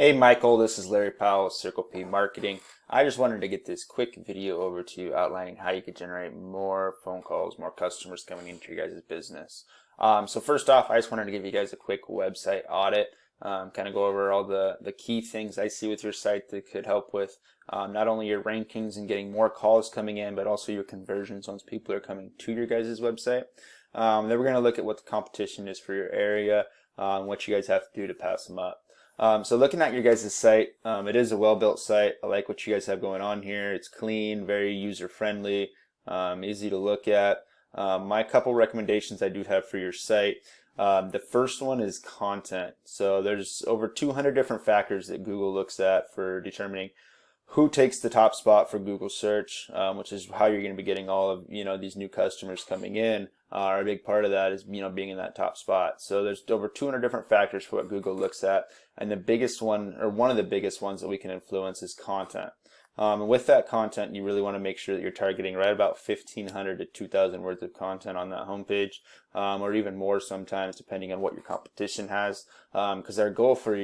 Hey Michael, this is Larry Powell, Circle P Marketing. I just wanted to get this quick video over to you outlining how you could generate more phone calls, more customers coming into your guys' business. So first off, I just wanted to give you guys a quick website audit, kind of go over all the key things I see with your site that could help with not only your rankings and getting more calls coming in, but also your conversions once people are coming to your guys' website. Then we're going to look at what the competition is for your area, what you guys have to do to pass them up. So looking at your guys' site, it is a well-built site. I like what you guys have going on here. It's clean, very user-friendly, easy to look at. My couple recommendations I do have for your site. The first one is content. So there's over 200 different factors that Google looks at for determining who takes the top spot for Google search, which is how you're going to be getting all of these new customers coming in. A big part of that is being in that top spot. So there's over 200 different factors for what Google looks at, and the biggest one, or one of the biggest ones that we can influence, is content. And with that content, you really want to make sure that you're targeting right about 1,500 to 2,000 words of content on that homepage, or even more sometimes, depending on what your competition has. Because our goal for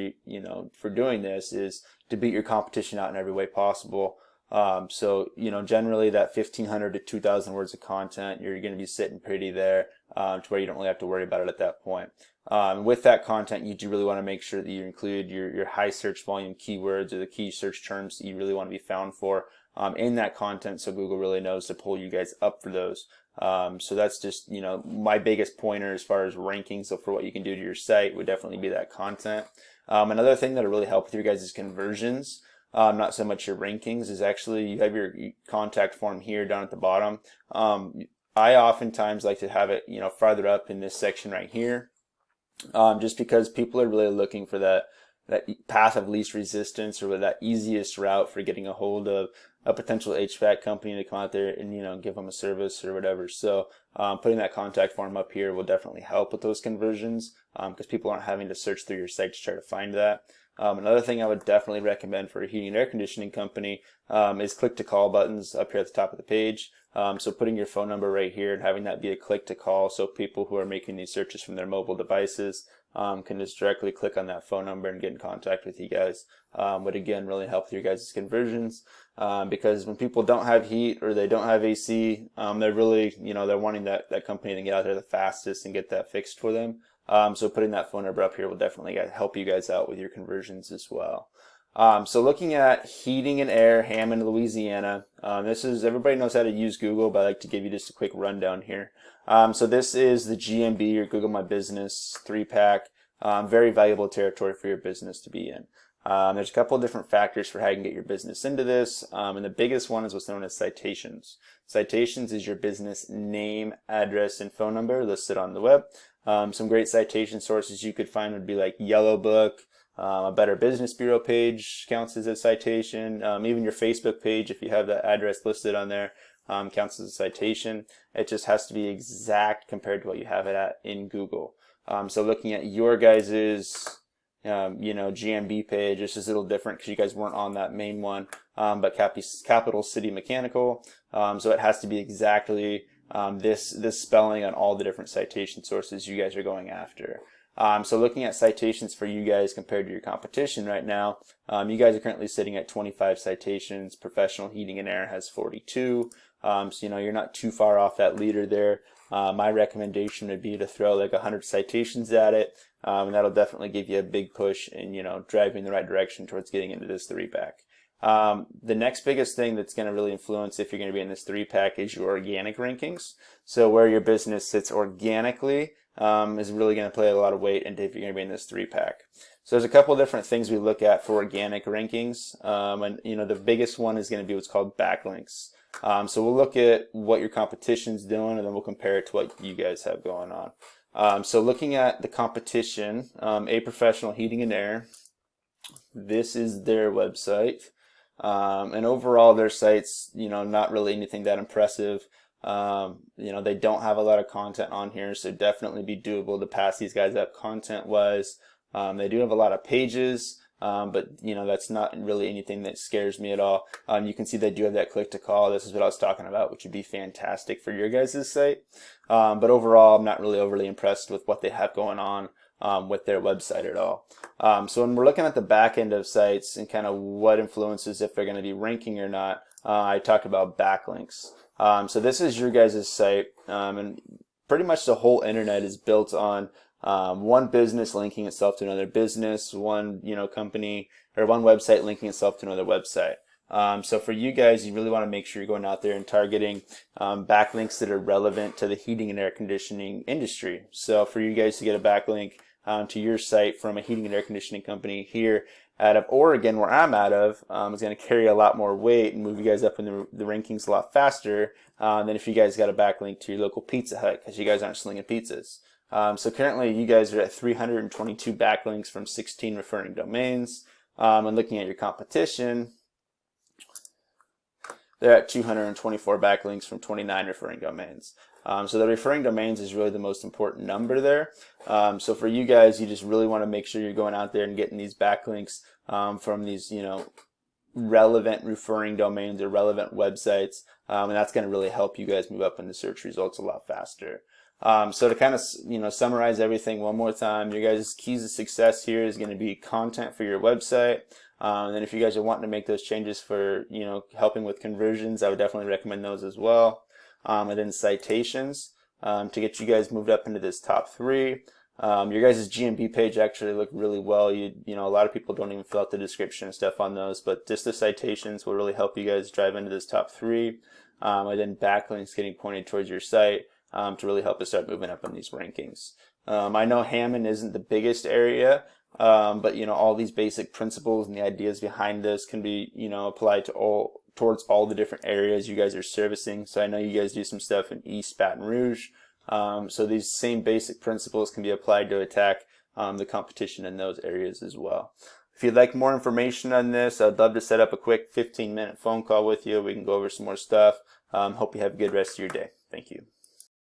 for doing this is to beat your competition out in every way possible. So generally that 1,500 to 2,000 words of content, you're going to be sitting pretty there to where you don't really have to worry about it at that point. With that content, you do really want to make sure that you include your high search volume keywords or the key search terms that you really want to be found for in that content, so Google really knows to pull you guys up for those. So that's just my biggest pointer as far as rankings. So for what you can do to your site would definitely be that content. Another thing that'll really help with your guys' conversions, not so much your rankings, is actually you have your contact form here down at the bottom. I oftentimes like to have it farther up in this section right here, just because people are really looking for that path of least resistance, or that easiest route for getting a hold of a potential HVAC company to come out there and give them a service or whatever. So putting that contact form up here will definitely help with those conversions, because people aren't having to search through your site to try to find that. Another thing I would definitely recommend for a heating and air conditioning company is click to call buttons up here at the top of the page. So putting your phone number right here and having that be a click to call, so people who are making these searches from their mobile devices can just directly click on that phone number and get in contact with you guys. Would again really help with your guys' conversions, because when people don't have heat or they don't have AC, they're really they're wanting that company to get out there the fastest and get that fixed for them. So putting that phone number up here will definitely help you guys out with your conversions as well. So looking at heating and air, Hammond, Louisiana. This is, everybody knows how to use Google, but I like to give you just a quick rundown here. So this is the GMB, or Google My Business 3-pack. Very valuable territory for your business to be in. There's a couple of different factors for how you can get your business into this, and the biggest one is what's known as citations. Citations is your business name, address, and phone number listed on the web. Some great citation sources you could find would be like Yellow Book, a Better Business Bureau page counts as a citation. Even your Facebook page, if you have that address listed on there, counts as a citation. It just has to be exact compared to what you have it at in Google. So looking at your guys's GMB page, this is a little different because you guys weren't on that main one, but Capital City Mechanical, so it has to be exactly this spelling on all the different citation sources you guys are going after. So looking at citations for you guys compared to your competition right now, you guys are currently sitting at 25 citations. Professional Heating and Air has 42. So you're not too far off that leader there. My recommendation would be to throw like 100 citations at it, and that'll definitely give you a big push in driving in the right direction towards getting into this 3-pack. The next biggest thing that's going to really influence if you're going to be in this 3-pack is your organic rankings. So where your business sits organically is really going to play a lot of weight into if you're going to be in this 3-pack. So there's a couple of different things we look at for organic rankings, and the biggest one is going to be what's called backlinks. So we'll look at what your competition's doing, and then we'll compare it to what you guys have going on. So looking at the competition, A Professional Heating and Air, this is their website. And overall their site's not really anything that impressive. They don't have a lot of content on here, so definitely be doable to pass these guys up content wise. They do have a lot of pages, but that's not really anything that scares me at all. You can see they do have that click to call. This is what I was talking about, which would be fantastic for your guys' site. But overall, I'm not really overly impressed with what they have going on. with their website at all. So when we're looking at the back end of sites and kind of what influences if they're going to be ranking or not, I talked about backlinks. So this is your guys' site, and pretty much the whole internet is built on one business linking itself to another business, one company or one website linking itself to another website. So for you guys, you really want to make sure you're going out there and targeting backlinks that are relevant to the heating and air conditioning industry. So for you guys to get a backlink to your site from a heating and air conditioning company here out of Oregon, where I'm out of, is going to carry a lot more weight and move you guys up in the rankings a lot faster than if you guys got a backlink to your local Pizza Hut, because you guys aren't slinging pizzas. So currently you guys are at 322 backlinks from 16 referring domains. And looking at your competition, they're at 224 backlinks from 29 referring domains. So the referring domains is really the most important number there. So for you guys, you just really want to make sure you're going out there and getting these backlinks from these, relevant referring domains or relevant websites, and that's going to really help you guys move up in the search results a lot faster. So to kind of summarize everything one more time, your guys' keys to success here is going to be content for your website. And then if you guys are wanting to make those changes for helping with conversions, I would definitely recommend those as well. And then citations to get you guys moved up into this top 3. Your guys' GMB page actually looked really well. A lot of people don't even fill out the description and stuff on those, but just the citations will really help you guys drive into this top 3. And then backlinks getting pointed towards your site to really help us start moving up in these rankings. I know Hammond isn't the biggest area, but all these basic principles and the ideas behind this can be applied to towards all the different areas you guys are servicing. So I know you guys do some stuff in East Baton Rouge. So these same basic principles can be applied to attack the competition in those areas as well. If you'd like more information on this, I'd love to set up a quick 15-minute phone call with you. We can go over some more stuff. Hope you have a good rest of your day. Thank you.